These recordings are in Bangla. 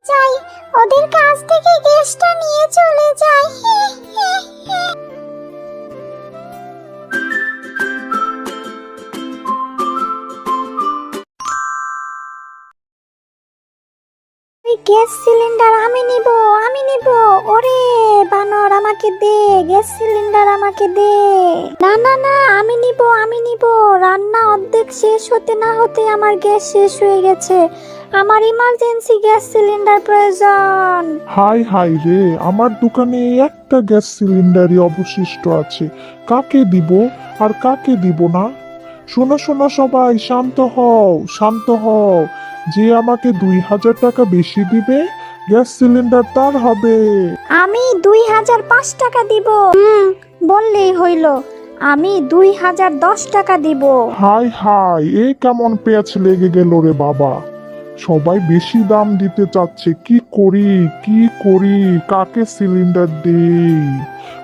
যাই, ওদের কাছ থেকে গ্যাসটা নিয়ে চলে যাই। ওই গ্যাস সিলিন্ডার আমি নিব, আমি নিব। ওরে বানর, আমাকে দে গ্যাস সিলিন্ডার, আমাকে দে। না না না, আমি নিব, আমি নিব। রান্না অর্ধেক শেষ হতে না হতে আমার গ্যাস শেষ হয়ে গেছে। আমার ইমার্জেন্সি গ্যাস সিলিন্ডার প্রয়োজন। হাই হাই রে, আমার দোকানে একটা গ্যাস সিলিন্ডারই অবশিষ্ট আছে। কাকে দিব আর কাকে দিব না? শোনো শোনো সবাই, শান্ত হও, শান্ত হও। যে আমাকে 2000 টাকা বেশি দিবে, গ্যাস সিলিন্ডার তার হবে। আমি 2005 টাকা দিব। বললেই হইল, আমি 2010 টাকা দিব। হাই হাই, এ কেমন পেঁয়াজ লেগে গেল রে বাবা। সবাই বেশি দাম দিতে চাচ্ছে, কি করি কি করি, কাকে সিলিন্ডার দেই?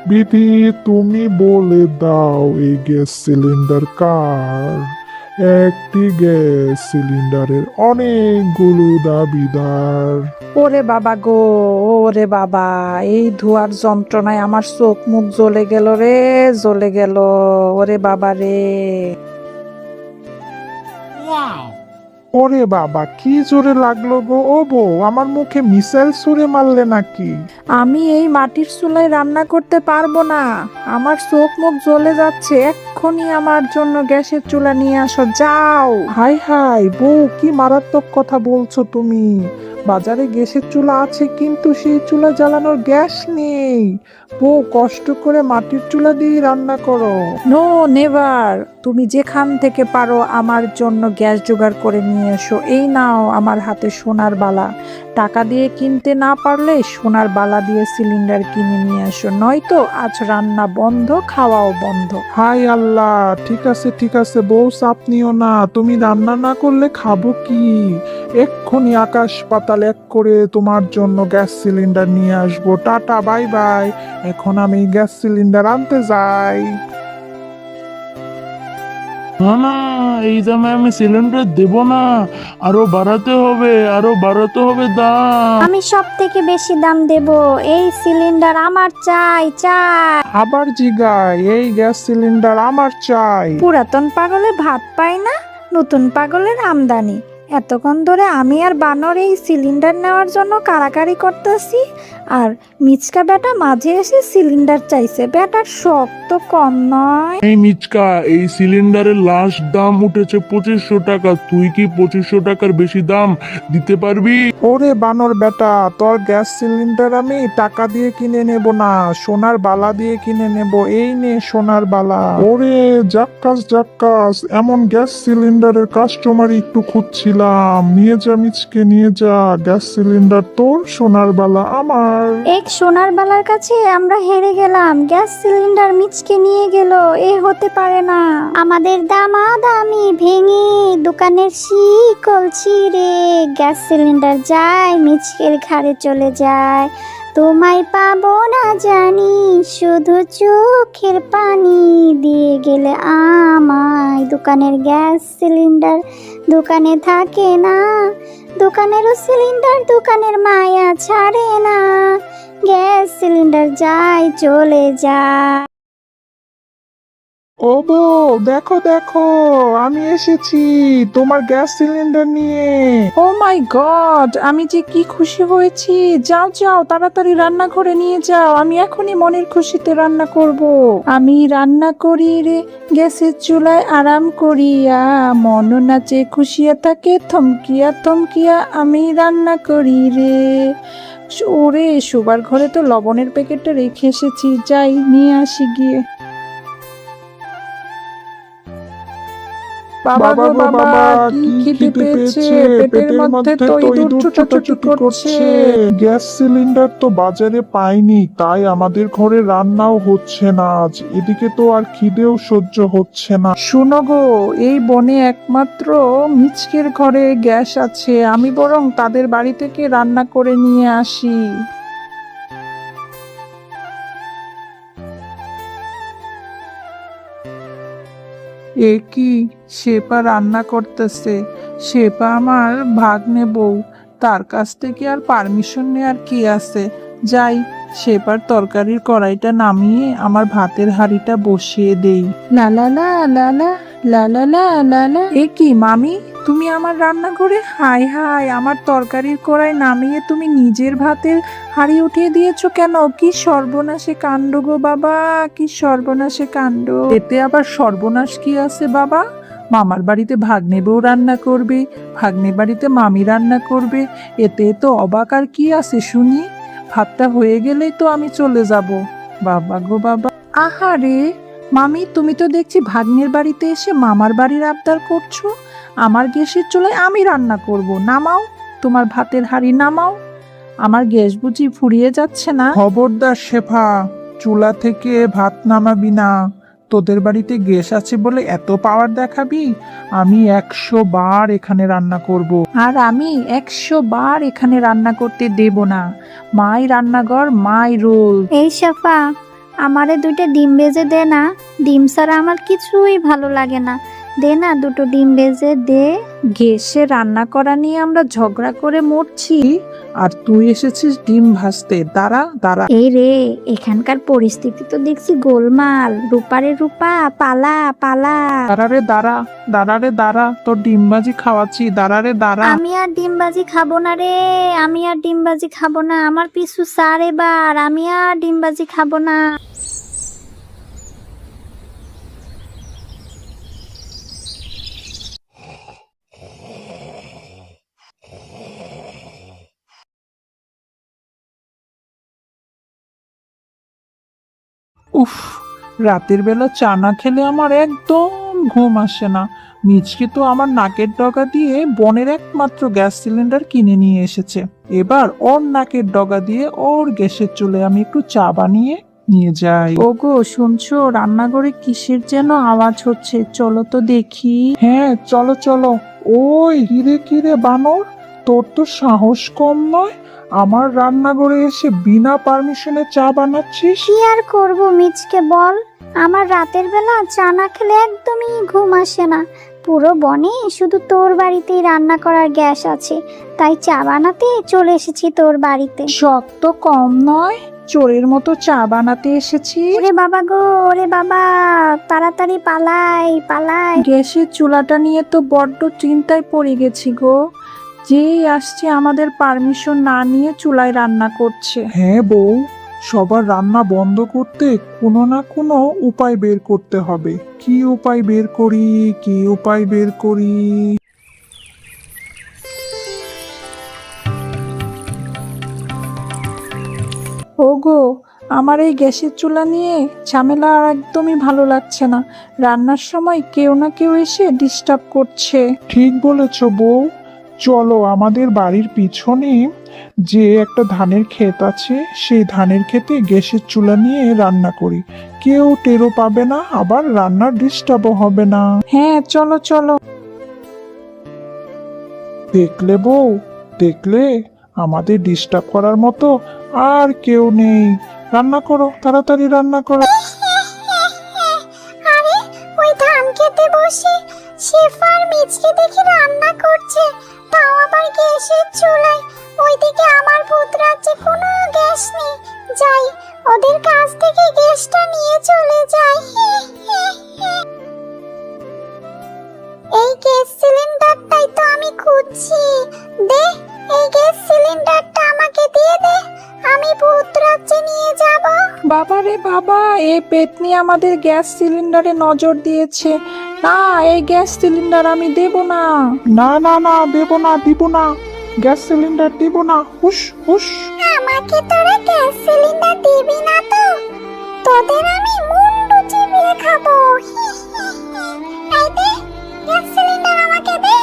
বিধি, তুমি বলে দাও এই গ্যাস সিলিন্ডার কার? একটি গ্যাস সিলিন্ডারের অনেকগুলো দাবিদার। ওরে বাবা গো, ওরে বাবা, এই ধোঁয়ার যন্ত্রণায় আমার চোখ মুখ জ্বলে গেল রে, জ্বলে গেল। ওরে বাবা রে। ওরে বাবা, কি জোরে লাগলো গো। ও বউ, আমার মুখে মিসাইল ছুঁড়ে মারলে নাকি? আমি এই মাটির চুলায় রান্না করতে পারবো না, আমার চোখ মুখ জ্বলে যাচ্ছে। এক্ষুনি আমার জন্য গ্যাসের চুলা নিয়ে আসো, যাও। হাই হাই বউ, কি মারাত্মক কথা বলছো তুমি। বাজারে গ্যাসের চুলা আছে, কিন্তু সেই চুলা জ্বালানোর গ্যাস নেই। বউ, কষ্ট করে মাটির চুলা দিয়ে রান্না করো। নো নেভার, তুমি যেখান থেকে পারো আমার জন্য গ্যাস জোগাড় করে নিয়ে এসো। এই নাও আমার হাতে সোনার বালা। টাকা দিয়ে কিনতে না পারলে সোনার বালা দিয়ে সিলিন্ডার কিনে নিয়ে এসো, নয়তো আজ রান্না বন্ধ, খাওয়াও বন্ধ। হাই আল্লাহ, ঠিক আছে ঠিক আছে বউ, চাপ নিও না। তুমি রান্না না করলে খাবো কি? এক্ষুনি আকাশ পাতাল এক করে তোমার জন্য গ্যাস সিলিন্ডার নিয়ে আসবো। Tata, bye bye. এখন আমি গ্যাস সিলিন্ডার আনতে যাই। না না, এই দামে আমি সিলিন্ডার দেব না। আরো বাড়াতে হবে, আরো বাড়াতে হবে দাম। আমি সব থেকে বেশি দাম দেব। এই সিলিন্ডার আমার চাই, চাই। আবার জিগায়, এই গ্যাস সিলিন্ডার আমার চাই। পুরাতন পাগলে ভাত পায় না, নতুন পাগলের আমদানি। এতক্ষণ ধরে আমি আর বানর এই সিলিন্ডার নেওয়ার জন্য কারাকারি করতেছি, আর মিচকা বেটা মাঝে এসে সিলিন্ডার চাইছে। বেটার শখ তো কম নয়। এই মিচকা, এই সিলিন্ডারের লাস্ট দাম উঠেছে 2500 টাকা। তুই কি 2500 টাকার বেশি দাম দিতে পারবি? ওরে বানর বেটা, তোর গ্যাস সিলিন্ডার আমি টাকা দিয়ে কিনে নেব না, সোনার বালা দিয়ে কিনে নেব। এই নে সোনার বালা। ওরে জাক্কাস জাক্কাস, এমন গ্যাস সিলিন্ডারের কাস্টমার একটু খুঁজছিলাম। নিয়ে যা মিচকে, নিয়ে যা। গ্যাস সিলিন্ডার তোর, সোনার বালা আমার। এক সোনার বালার কাছে আমরা হেরে গেলাম। গ্যাস সিলিন্ডার মিচকে নিয়ে গেল। এ হতে পারে না। আমাদের দামাদামি ভেঙে দোকানের শিকল ছিঁড়ে গ্যাস সিলিন্ডার যায় মিচকের ঘাড়ে চলে যায়। তোমায় পাবো না জানি, শুধু চোখের পানি দিয়ে গেলে আমায়। দোকানের গ্যাস সিলিন্ডার দোকানে থাকে না, দোকানেরও সিলিন্ডার দোকানের মায়া ছাড়ে না। গ্যাস সিলিন্ডার যায় চলে যায়। ও বউ, দেখো দেখো, আমি এসেছি তোমার গ্যাস সিলিন্ডার নিয়ে। ও মাই গড, আমি যে কি খুশি হয়েছি। যাও যাও, তাড়াতাড়ি রান্নাঘরে নিয়ে যাও, আমি এখনই মনের খুশিতে রান্না করব। আমি রান্না করি রে গ্যাসের চুলায় আরাম করিয়া, মন নাচে খুশিয়া থাকে থমকিয়া থমকিয়া, আমি রান্না করি রে। ওরে, শোবার ঘরে তো লবণের প্যাকেটটা রেখে এসেছি, যাই নিয়ে আসি গিয়ে। বাবা গো বাবা, কি খিদে পেয়েছে, পেটের মধ্যে তো ইঁদুর ছোটাছুটি করছে। গ্যাস সিলিন্ডার তো বাজারে পাইনি, তাই আমাদের ঘরে রান্নাও হচ্ছে না আজ। এদিকে তো আর খিদেও সহ্য হচ্ছে না। শুনো গো, এই বনে একমাত্র মিচকের ঘরে গ্যাস আছে, আমি বরং তাদের বাড়ি থেকে রান্না করে নিয়ে আসি। এ কি, শেপা রান্না করতেছে। শেপা আমার ভাগ্নে বউ, তার কাছ থেকে আর পারমিশন নেওয়ার কি আছে। যাই, সেবার তরকারির কড়াইটা নামিয়ে আমার ভাতের হাঁড়িটা বসিয়ে দেই। লা লা লা লা লা লা লা লা লা লা। এ কি মামি, তুমি আমার রান্নাঘরে? হাই হাই, আমার তরকারির কড়াই নামিয়ে তুমি নিজের ভাতের হাঁড়ি উঠিয়ে দিয়েছো কেন? কি সর্বনাশে কাণ্ড গো বাবা, কি সর্বনাশে কাণ্ড। এতে আবার সর্বনাশ কি আছে বাবা? মামার বাড়িতে ভাগ্নে বউ রান্না করবে, ভাগ্নে বাড়িতে মামি রান্না করবে, এতে তো অবাক আর কি আছে শুনি। ভাতটা হয়ে গেলেই তো আমি চলে যাব। বাবা গো বাবা। আহারে মামি, তুমি তো দেখছি ভাগ্নের বাড়িতে এসে মামার বাড়ির আবদার করছো। আমার গ্যাসের চুলায় আমি রান্না করব। নামাও তোমার ভাতের হাঁড়ি, নামাও। আমার গ্যাস বুঝি ফুরিয়ে যাচ্ছে না? খবরদার শেফা, চুলা থেকে ভাত নামাবি না। তোদের বাড়িতে গ্যাস আছে বলে এত পাওয়ার দেখাবি? আমি 100 বার এখানে রান্না করব। আর আমি 100 বার এখানে রান্না করতে দেব না। মাই রান্নাঘর, মাই রোল। এই শেফা, আমারে 2টা ডিম ভেজে দে না। ডিম ছাড়া আমার কিছুই ভালো লাগে না। দে না 2টো ডিম ভেজে দে। গ্যাসে রান্না করা নিয়ে আমরা ঝগড়া করে মরছি, আর তুই এসেছিস ডিম ভাজতে। দাঁড়া দাঁড়া। এই রে, এখানকার পরিস্থিতি তো দেখছি গোলমাল। রূপারে রূপা, পালা পালা। দাঁড়া রে দাঁড়া, দাঁড়া রে দাঁড়া, তোর ডিম ভাজি খাওয়াচ্ছি। দাঁড়া রে দাঁড়া। আমি আর ডিমবাজি খাবো না রে, আমি আর ডিমবাজি খাবো না। আমার পিছু ছাড় এবার, আমি আর ডিমবাজি খাবো না। উফ, রাতের বেলা চা না খেলে আমার একদম ঘুম আসে না। মিচকে তো আমার নাকের ডগা দিয়ে বনের একমাত্র গ্যাস সিলিন্ডার কিনে নিয়ে এসেছে। এবার ওর নাকের ডগা দিয়ে ওর গ্যাসের চুলে আমি একটু চা বানিয়ে নিয়ে যাই। ওগো শুনছো, রান্নাঘরে কিসের যেন আওয়াজ হচ্ছে, চলো তো দেখি। হ্যাঁ চলো চলো। ওই কিরে কিরে বানর, তোর তো সাহস কম নয়, আমার রান্নাঘরে এসে বিনা পারমিশনে চা বানাচ্ছিস। কি আর করবো মিচকে বল, আমার রাতের বেলা চা না খেলে একদমই ঘুম আসে না। পুরো বনে শুধু তোর বাড়িতেই রান্না করার গ্যাস আছে, তাই চা বানাতে চলে এসেছি তোর বাড়িতে। শখ তো কম নয়, চোরের মতো চা বানাতে এসেছি। ওরে বাবা গো, ওরে বাবা, তাড়াতাড়ি পালাই পালাই। গ্যাসের চুলাটা নিয়ে তো বড্ড চিন্তায় পড়ে গেছি গো। যেই আসছে আমাদের পারমিশন না নিয়ে চুলায় রান্না করছে। হ্যাঁ বউ, সবার রান্না বন্ধ করতে কোনো না কোনো উপায় বের করতে হবে। কি উপায় বের করি, কি উপায় বের করি? ওগো, আমার এই গ্যাসের চুলা নিয়ে ঝামেলা আর একদমই ভালো লাগছে না। রান্নার সময় কেউ না কেউ এসে ডিস্টার্ব করছে। ঠিক বলেছ বউ, চলো আমাদের বাড়ির পিছনে যে একটা ধানের ক্ষেত আছে, সেই ধানের ক্ষেতে গ্যাসের চুলা নিয়ে রান্না করি। কেউ টেরও পাবে না, আবার রান্নার ডিস্টার্বও হবে না। হ্যাঁ চলো চলো। দেখলে বউ, দেখলে আমাদের ডিস্টার্ব করার মতো আর কেউ নেই। রান্না করো, তাড়াতাড়ি রান্না করো। আরে ওই ধান খেতে বসে শেফার মিচকে দেখি রান্না করছে, তাও আবার গ্যাসের চুলায়। ওইদিকে আমার ভূত রাজ্যে কোনো গ্যাস নেই। যাই, ওদের কাছ থেকে গ্যাসটা নিয়ে চলে যাই। এই গ্যাস সিলিন্ডারটাই তো আমি খুঁজছি। দে, এই গ্যাস সিলিন্ডারটা আমাকে দিয়ে দে, আমি ভূত রাজ্যে নিয়ে যাব। বাবা রে বাবা, এই পেতনি আমাদের গ্যাস সিলিন্ডারে নজর দিয়েছে। না, এই গ্যাস সিলিন্ডার আমি দেব না। না না না, দেব না, দিব না, গ্যাস সিলিন্ডার দিব না। হুশ হুশ। আমাকে তোরা গ্যাস সিলিন্ডার দিবি না তো? তোদের আমি মুন্ডু চিবিয়ে খাবো। এই দে, গ্যাস সিলিন্ডার আমাকে দে।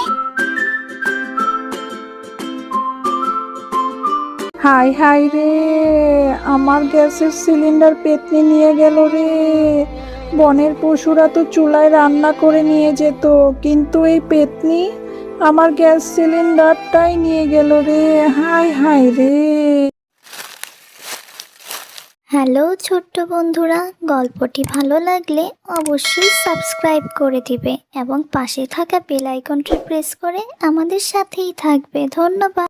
হাই হাই রে, আমার গ্যাসের সিলিন্ডার পেতনি নিয়ে গেল রে। বনের পশুরা তো চুলায় রান্না করে নিয়ে যেত, কিন্তু এই পেতনি আমার গ্যাস সিলিন্ডারটাই নিয়ে গেল রে। হাই হাই রে। হ্যালো ছোট্ট বন্ধুরা, গল্পটি ভালো লাগলে অবশ্যই সাবস্ক্রাইব করে দিবে এবং পাশে থাকা বেল আইকনটি প্রেস করে আমাদের সাথেই থাকবে। ধন্যবাদ।